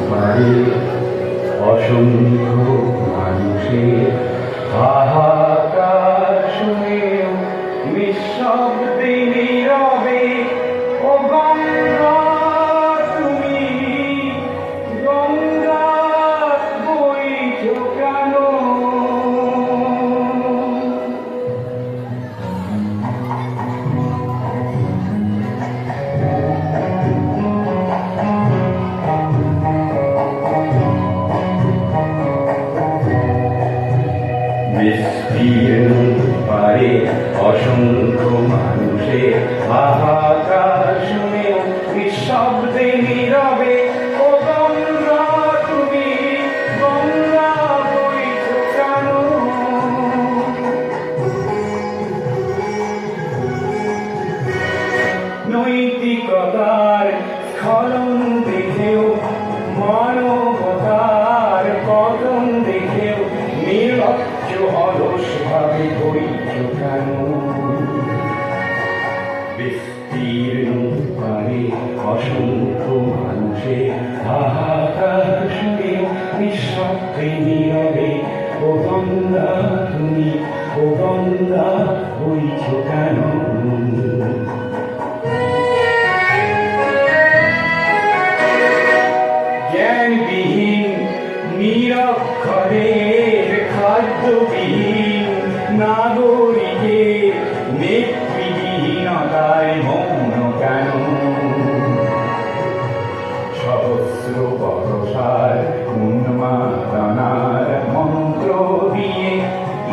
পারে অসংখ্য মানুষের হাহাকার শুনেও নিঃশব্দে নীরবে ও গঙ্গা তুমি গঙ্গা বইছো কেন? বিস্তীর্ণ পারে অসংখ্য মানুষের হাহাকার শুনেও নিঃশব্দে নীরবে ও গঙ্গা তুমি গঙ্গা বইছো কেন? নৈতিকতার স্খলন দেখেও মানবতার পতন দেখেও নির্লজ্জ অলস ভাবে বইছো কেন? বিস্তীর্ণ পারে অসংখ্য মানুষের হাহাকার শুনেও নিঃশব্দে নীরবে ও গঙ্গা তুমি ও গঙ্গা বইছো কেন? জ্ঞানবিহীন নিরক্ষরের খাদ্যবিহীন নাগরিকের নেতৃহীনতায় মৌন কেন? সহস্র বর্ষার উন্মাদনার মন্ত্র দিয়ে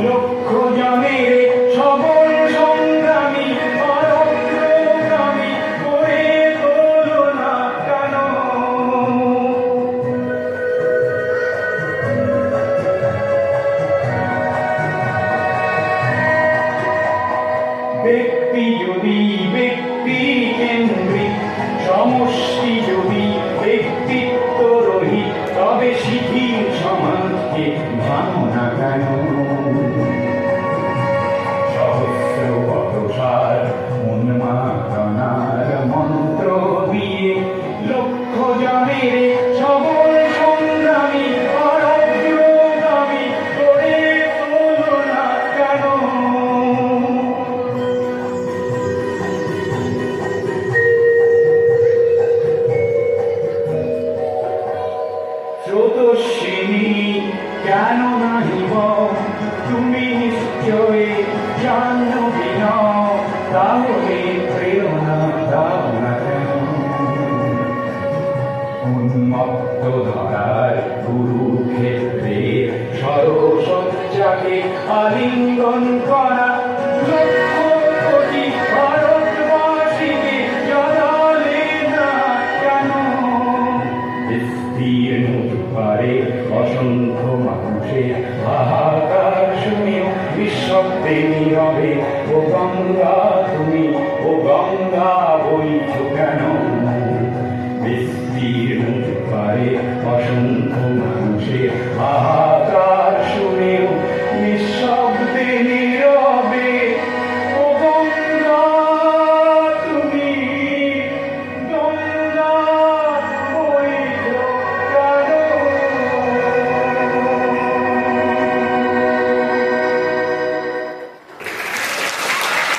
লক্ষ জনের সবল সংগ্রামী অগ্রগামী করে তোলো না কেন? ব্যক্তি যদি ব্যক্তি কেন্দ্রিক সমষ্টি যদি ব্যক্তিত্ব রহিত তবে শিথিল সমাজকে ভাঙো না কেন? সহস্র বর্ষার উন্মাদনার মন্ত্র দিয়ে লক্ষ জনের সবল সংগ্রামী অগ্রগামী করে তোলো না কেন? স্রোতস্বিনী কেন নাহিব তুমি নিশ্চয় জাহ্নবী নও, তাহলে প্রেরণা দাও না কেন? উন্মত্ত ধরার কুরুক্ষেত্রে সরসজ্জাকে আলিঙ্গন করা